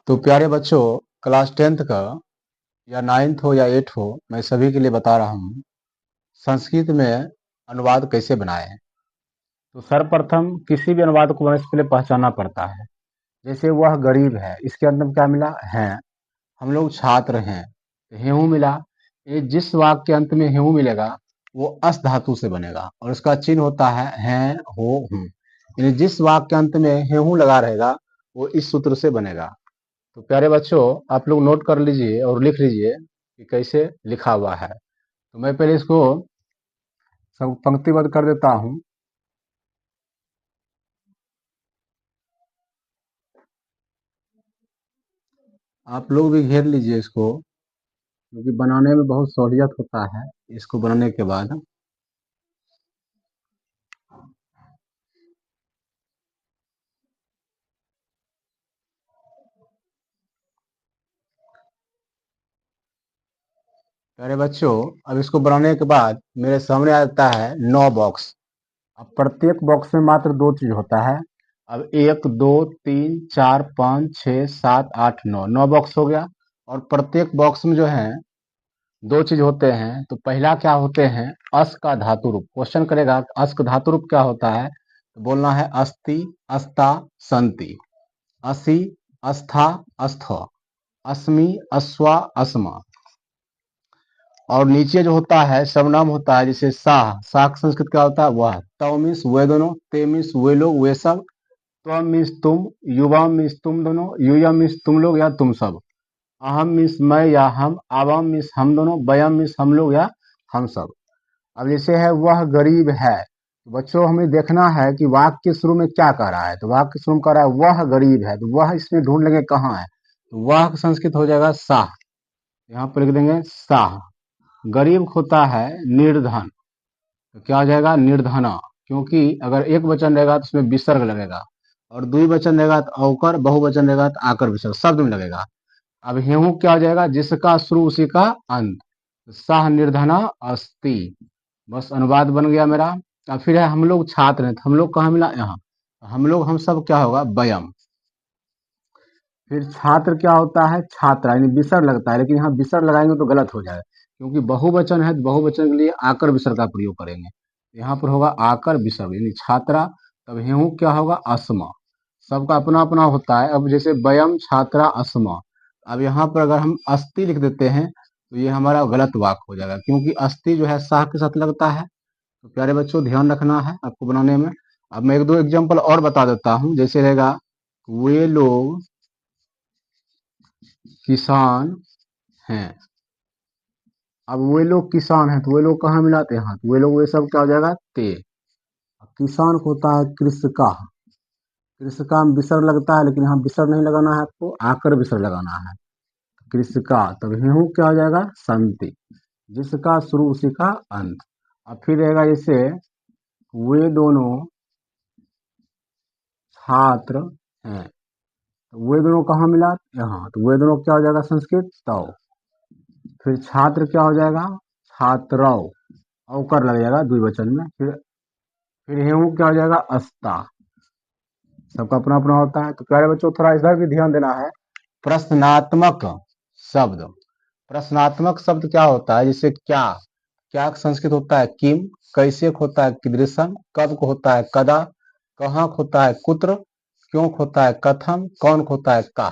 तो प्यारे बच्चों, क्लास 10th का या 9th हो या 8th हो, मैं सभी के लिए बता रहा हूँ संस्कृत में अनुवाद कैसे बनाएं। तो सर्वप्रथम किसी भी अनुवाद को बनाने से पहले पहचानना पड़ता है। जैसे वह गरीब है, इसके अंदर में क्या मिला है? हम लोग छात्र हैं, तो हेहू मिला। ये जिस वाक्य के अंत में हेहू मिलेगा वो अस धातु से बनेगा और उसका चिन्ह होता है हैं हो हूँ। यानी जिस वाक्य के अंत में हेहू लगा रहेगा वो इस सूत्र से बनेगा। तो प्यारे बच्चों, आप लोग नोट कर लीजिए और लिख लीजिए कि कैसे लिखा हुआ है। तो मैं पहले इसको सब पंक्तिबद्ध कर देता हूँ। आप लोग भी घेर लीजिए इसको, क्योंकि बनाने में बहुत सहूलियत होता है इसको बनाने के बाद। प्यारे बच्चों, अब इसको बनाने के बाद मेरे सामने आता है 9 बॉक्स। अब प्रत्येक बॉक्स में मात्र 2 चीज होता है। अब 1 2 3 4 5 6 7 8 9, 9 बॉक्स हो गया। और प्रत्येक बॉक्स में जो है 2 चीज होते हैं। तो पहला क्या होते हैं? अस का धातु रूप। क्वेश्चन करेगा अस का धातु रूप क्या होता है, तो बोलना है अस्ति, अस्ता, संति। असि, अस्था, अस्थ, अस्मि, अस्वा, अस्मा। और नीचे जो होता है सर्वनाम होता है, जैसे साह, साह का संस्कृत क्या होता है? वह। तव मीन्स वे दोनों, ते मीन्स वे लोग वे सब, त्वम मीन्स तुम, युवा मीन्स तुम दोनों, युया मीन्स तुम लोग या तुम सब, अहम मीन्स मैं या हम, आवाम मीन्स हम दोनों, वयम मीन्स हम लोग या हम सब। अब जैसे है वह गरीब है, तो बच्चों हमें देखना है कि वाक्य के शुरू में क्या कह रहा है। तो वाक्य के शुरू में कह रहा है वह गरीब है, तो वह इसमें ढूंढ लेंगे कहाँ है। तो वह का संस्कृत हो जाएगा साह। यहाँ पर लिख देंगे साह। गरीब होता है निर्धन, तो क्या हो जाएगा? निर्धना। क्योंकि अगर एक वचन रहेगा तो उसमें विसर्ग लगेगा, और द्विवचन रहेगा तो अवकर, बहुवचन रहेगा तो आकर विसर्ग, शब्द में लगेगा। अब हेहू क्या हो जाएगा? जिसका शुरू उसी का अंत। साह निर्धना अस्ति। बस अनुवाद बन गया मेरा। अब फिर है हम लोग छात्र हैं, तो हम लोग कहाँ मिला? यहाँ। हम लोग हम सब क्या होगा? वयम। फिर छात्र क्या होता है? छात्रा, यानी विसर्ग लगता है, लेकिन यहाँ विसर्ग लगाएंगे तो गलत हो जाएगा, क्योंकि बहुवचन है तो बहुवचन के लिए आकर विसर्ग का प्रयोग करेंगे। यहाँ पर होगा आकर विसर्ग, यानी छात्रा। तब हेहू क्या होगा? अस्मा। सबका अपना अपना होता है। अब जैसे वयम छात्रा अस्मा, अब यहाँ पर अगर हम अस्ति लिख देते हैं तो ये हमारा गलत वाक्य हो जाएगा, क्योंकि अस्ति जो है साह के साथ लगता है। तो प्यारे बच्चों ध्यान रखना है आपको बनाने में। अब मैं एक दो एग्जाम्पल और बता देता हूँ। जैसे रहेगा वे लोग किसान हैं। अब वे लोग किसान हैं, तो वे लोग कहाँ मिलाते हैं? तो वे लोग वे सब क्या हो जाएगा? ते। किसान को होता है कृषका। कृषका में विसर्ग लगता है, लेकिन यहाँ विसर्ग नहीं लगाना है, आपको आकर विसर्ग लगाना है। कृषका। तब हेहू क्या हो जाएगा? संति। जिसका शुरू उसी का अंत। अब फिर रहेगा जैसे वे दोनों छात्र हैं, तो वे दोनों कहाँ मिला? यहाँ। तो वे दोनों क्या हो जाएगा? संस्कृत तव। फिर छात्र क्या हो जाएगा? छात्रौ। अवकर लग जाएगा द्विवचन में। फिर हेहू क्या हो जाएगा? अस्ता। सबका अपना अपना होता है। तो प्यारे बच्चों थोड़ा इधर भी ध्यान देना है। प्रश्नात्मक शब्द। प्रश्नात्मक शब्द क्या होता है? जैसे क्या, क्या का संस्कृत होता है किम, कैसे को होता है कीदृशम, कब को होता है कदा, कहाँ को होता है कुत्र, क्यों को होता है कथम, कौन को होता है का।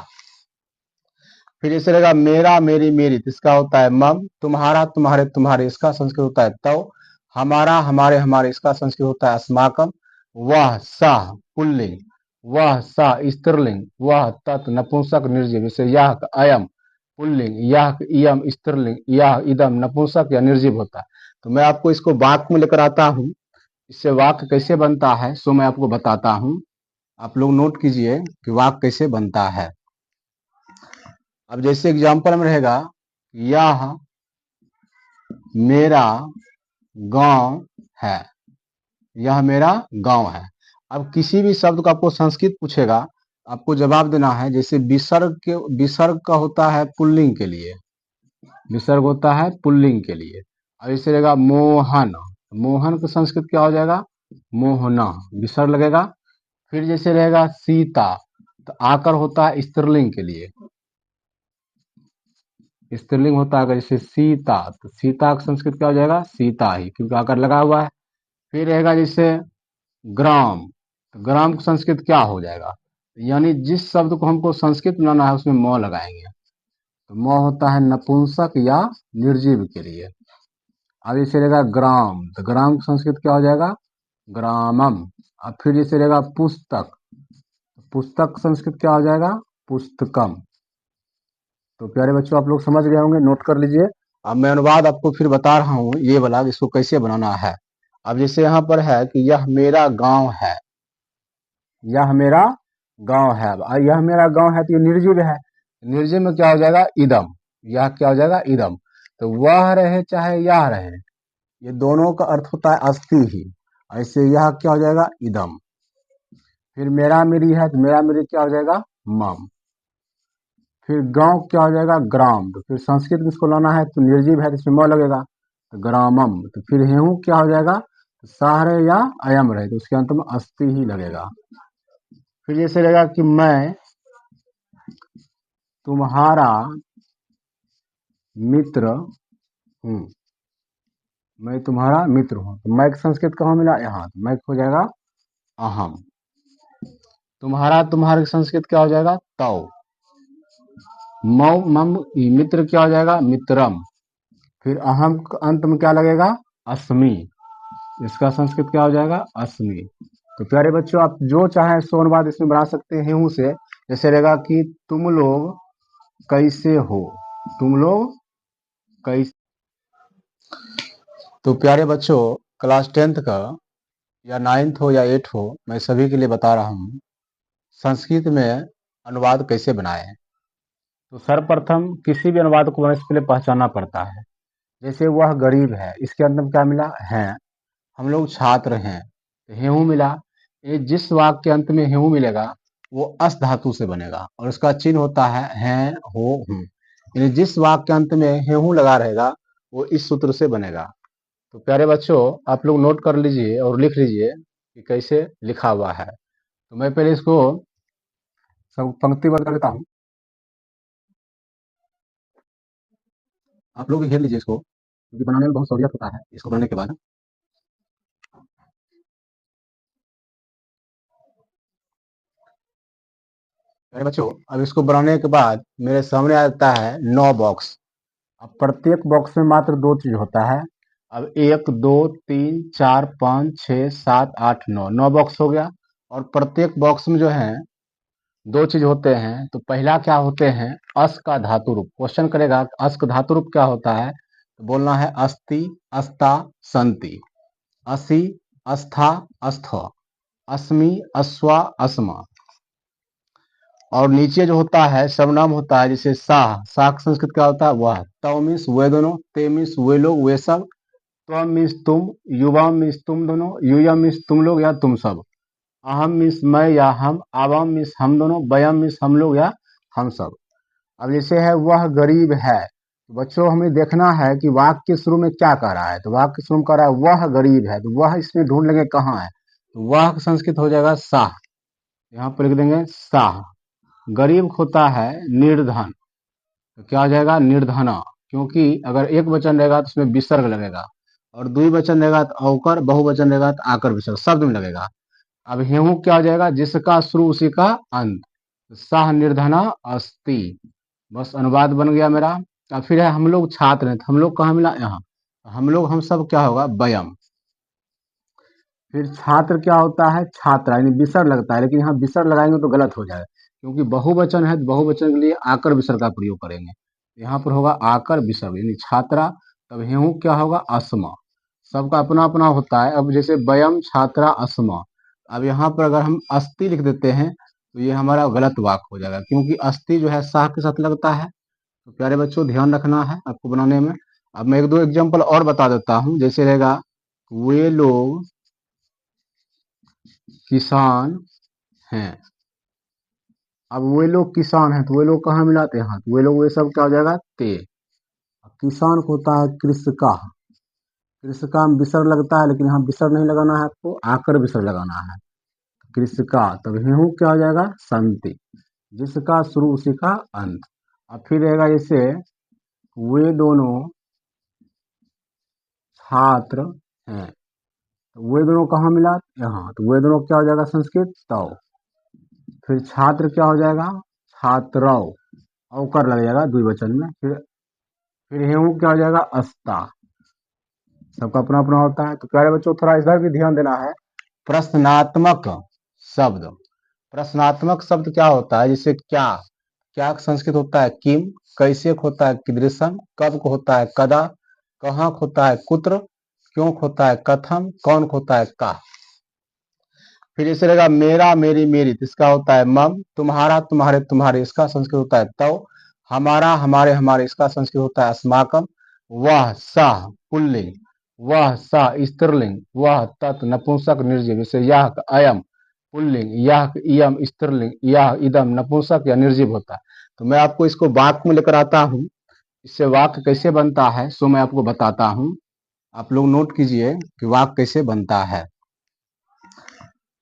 फिर जैसे रहेगा मेरा मेरी मेरी, तो इसका होता है मम। तुम्हारा तुम्हारे तुम्हारे, इसका संस्कृत होता है तव। हमारा हमारे हमारे, इसका संस्कृत होता है अस्माकम। वह सह पुल्लिंग, वह सा स्त्रीलिंग, वह तत् नपुंसक निर्जीव। जैसे यह अयम पुल्लिंग, यह इयम स्त्रीलिंग, यह इदम नपुंसक या निर्जीव होता है। तो मैं आपको इसको वाक्य में लेकर आता हूँ। इससे वाक्य कैसे बनता है सो मैं आपको बताता हूँ। आप लोग नोट कीजिए कि वाक्य कैसे बनता है। अब जैसे एग्जाम्पल में रहेगा यह मेरा गांव है, यह मेरा गांव है। अब किसी भी शब्द को आपको संस्कृत पूछेगा, आपको जवाब देना है। जैसे विसर्ग का होता है पुल्लिंग के लिए, विसर्ग होता है पुल्लिंग के लिए। अब जैसे रहेगा मोहन, मोहन का संस्कृत क्या हो जाएगा? मोहना, विसर्ग लगेगा। फिर जैसे रहेगा सीता, तो आकर होता है स्त्रीलिंग के लिए, स्त्रीलिंग होता है अगर जैसे सीता, तो सीता का संस्कृत क्या हो जाएगा, सीता ही, क्योंकि आकर लगा हुआ है। फिर रहेगा जैसे ग्राम, तो ग्राम का संस्कृत क्या हो जाएगा, यानी जिस शब्द को हमको संस्कृत बनाना है उसमें म लगाएंगे, तो म होता है नपुंसक या निर्जीव के लिए। अब जैसे रहेगा ग्राम, तो ग्राम का संस्कृत क्या हो जाएगा, ग्रामम। अब फिर जैसे रहेगा पुस्तक, पुस्तक संस्कृत क्या हो जाएगा, पुस्तकम। तो प्यारे बच्चों आप लोग समझ गए होंगे, नोट कर लीजिए। अब मैं अनुवाद आपको फिर बता रहा हूँ ये वाला, इसको कैसे बनाना है। अब जैसे यहाँ पर है कि यह मेरा गांव है, यह मेरा गांव है। अब यह मेरा गांव है तो ये निर्जीव है, निर्जीव में क्या हो जाएगा, इदम। यह क्या हो जाएगा, इदम। तो वह रहे चाहे यह रहे, ये दोनों का अर्थ होता है अस्थि ही, ऐसे यह क्या हो जाएगा, इदम। फिर मेरा मेरी है, तो मेरा मेरी क्या हो जाएगा, मम। फिर गांव क्या हो जाएगा, ग्राम। तो फिर संस्कृत में इसको लाना है तो निर्जीव है तो इसमें म लगेगा, तो ग्रामम। तो फिर हेहू क्या हो जाएगा, तो साह रहे या अयम रहे, तो उसके अंत में अस्थि ही लगेगा। फिर जैसे रहेगा कि मैं तुम्हारा मित्र हूँ, मैं तुम्हारा मित्र हूँ, तो मैं का संस्कृत कहाँ मिला, यहाँ, तो मैं हो जाएगा अहम। तुम्हारा तुम्हारे संस्कृत क्या हो जाएगा, तौ। मौ मम मित्र क्या हो जाएगा, मित्रम। फिर अहम अंत में क्या लगेगा, अस्मि, इसका संस्कृत क्या हो जाएगा, अस्मि। तो प्यारे बच्चों आप जो चाहें सो अनुवाद इसमें बना सकते हैं हूँ से। जैसे रहेगा कि तुम लोग कैसे हो, तुम लोग कैसे। तो प्यारे बच्चों क्लास 10th का या 9th हो या 8th हो, मैं सभी के लिए बता रहा हूँ संस्कृत में अनुवाद कैसे बनाएं। तो सर्वप्रथम किसी भी अनुवाद को बनाने से पहले पहचानना पड़ता है। जैसे वह गरीब है, इसके अंदर में क्या मिला, है। हम लोग छात्र हैं, तो हेहू मिला। ये जिस वाक्य के अंत में हेहू मिलेगा वो अस धातु से बनेगा और उसका चिन्ह होता है हैं हो हूँ। यानी जिस वाक्य के अंत में हेहू लगा रहेगा वो इस सूत्र से बनेगा। तो प्यारे बच्चों आप लोग नोट कर लीजिए और लिख लीजिए कि कैसे लिखा हुआ है। तो मैं पहले इसको सब पंक्तिबद्ध कर देता हूँ, आप लोग घेर लीजिए इसको, क्योंकि बनाने में बहुत सहूलियत होता है इसको बनाने के बाद। प्यारे बच्चों अब इसको बनाने के बाद मेरे सामने आ जाता है 9 बॉक्स। अब प्रत्येक बॉक्स में मात्र 2 चीज होता है। अब 1 2 3 4 5 6 7 8 9, 9 बॉक्स हो गया। और प्रत्येक बॉक्स में जो है 2 चीज होते हैं। तो पहला क्या होते हैं, अस का धातु रूप। क्वेश्चन करेगा अस का धातु रूप क्या होता है, तो बोलना है अस्ति, अस्ता, संति। असि, अस्था, अस्थ, अस्मि, अस्वा, अस्मा। और नीचे जो होता है सर्वनाम होता है, जैसे साह, साह का संस्कृत क्या होता है, वह। तव मीन्स वे दोनों, ते मीन्स वे लोग वे सब, त्वम मीन्स तुम, युवा मीन्स तुम दोनों, यूयम मीन्स तुम लोग या तुम सब, अहम मीन्स मैं या हम, आवाम मीन्स हम दोनों, बयम मीन्स हम लोग या हम सब। अब जैसे है वह गरीब है, तो बच्चों हमें देखना है कि वाक्य के शुरू में क्या कह रहा है। तो वाक्य के शुरू में कह रहा है वह गरीब है, तो वह इसमें ढूंढ लेंगे कहाँ है, तो वह संस्कृत हो जाएगा साह, यहाँ पर लिख देंगे साह। गरीब होता है निर्धन, तो क्या हो जाएगा, निर्धना। क्योंकि अगर एक वचन रहेगा तो उसमें विसर्ग लगेगा, और द्विवचन रहेगा तो औकर, बहुवचन रहेगा तो आकर विसर्ग शब्द में लगेगा। अब हेहू क्या हो जाएगा, जिसका शुरू उसी का अंत, सह निर्धना अस्ति। बस अनुवाद बन गया मेरा। अब फिर है हम लोग छात्र हैं, तो हम लोग कहाँ मिला, यहाँ। हम लोग हम सब क्या होगा, वयम। फिर छात्र क्या होता है, छात्रा, यानी विसर्ग लगता है, लेकिन यहाँ विसर्ग लगाएंगे तो गलत हो जाएगा, क्योंकि बहुवचन है तो बहुवचन के लिए आकर विसर्ग का प्रयोग करेंगे। यहाँ पर होगा आकर विसर्ग, यानी छात्रा। तब हेहू क्या होगा, अस्मा। सबका अपना अपना होता है। अब जैसे वयम छात्रा अस्मा, अब यहाँ पर अगर हम अस्ति लिख देते हैं तो ये हमारा गलत वाक्य हो जाएगा, क्योंकि अस्ति जो है साह के साथ लगता है। तो प्यारे बच्चों ध्यान रखना है आपको बनाने में। अब मैं 1 2 एग्जाम्पल और बता देता हूँ। जैसे रहेगा वे लोग किसान हैं। अब वे लोग किसान हैं, तो वे लोग कहाँ मिलाते हैं, तो वे लोग वे सब क्या हो जाएगा, ते। किसान को होता है कृषका, कृषका में विसर्ग लगता है, लेकिन यहाँ विसर्ग नहीं लगाना है, आपको आकर विसर्ग लगाना है। कृषिका, तब हेहू क्या हो जाएगा संति, जिसका शुरू उसी का अंत। अब फिर रहेगा जैसे वे दोनों छात्र हैं, तो वे दोनों कहाँ मिला यहाँ, तो वे दोनों क्या हो जाएगा संस्कृत तव, फिर छात्र क्या हो जाएगा छात्रौ, अवकर लग जाएगा द्विवचन में, फिर हेहू क्या हो जाएगा अस्ता। सबका अपना अपना होता है। तो प्यारे बच्चों थोड़ा इधर भी ध्यान देना है। प्रश्नात्मक शब्द, प्रश्नात्मक शब्द क्या होता है, जैसे क्या, क्या संस्कृत होता है किम, कैसे होता है कीदृशम, कब को होता है कदा, कहाँ को होता है कुत्र, क्यों को होता है कथम, कौन को होता है का। फिर जैसे रहेगा मेरा मेरी मेरी, तो इसका होता है मम, तुम्हारा तुम्हारे तुम्हारे, इसका संस्कृत होता है तव, हमारा हमारे हमारे, इसका संस्कृत होता है अस्माकम, वह सह पुल्लिंग, वह सह स्त्रीलिंग, वह तत् नपुंसक निर्जीव, जैसे यह अयम पुल्लिंग, यह इयम स्त्रीलिंग, यह इदम नपुंसक या निर्जीव होता है। तो मैं आपको इसको वाक्य में लेकर आता हूँ, इससे वाक्य कैसे बनता है सो मैं आपको बताता हूँ। आप लोग नोट कीजिए कि वाक्य कैसे बनता है।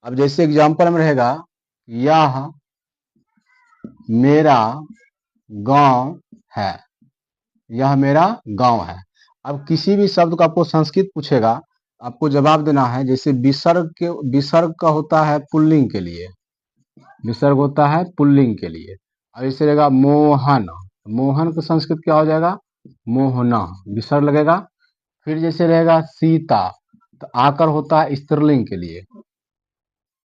अब जैसे एग्जाम्पल में रहेगा यह मेरा गांव है, यह मेरा गांव है। अब किसी भी शब्द का आपको संस्कृत पूछेगा, आपको जवाब देना है। जैसे विसर्ग का होता है पुल्लिंग के लिए, विसर्ग होता है पुल्लिंग के लिए। अब इसे रहेगा मोहन, मोहन का संस्कृत क्या हो जाएगा मोहना, विसर्ग लगेगा। फिर जैसे रहेगा सीता, तो आकर होता है स्त्रीलिंग के लिए,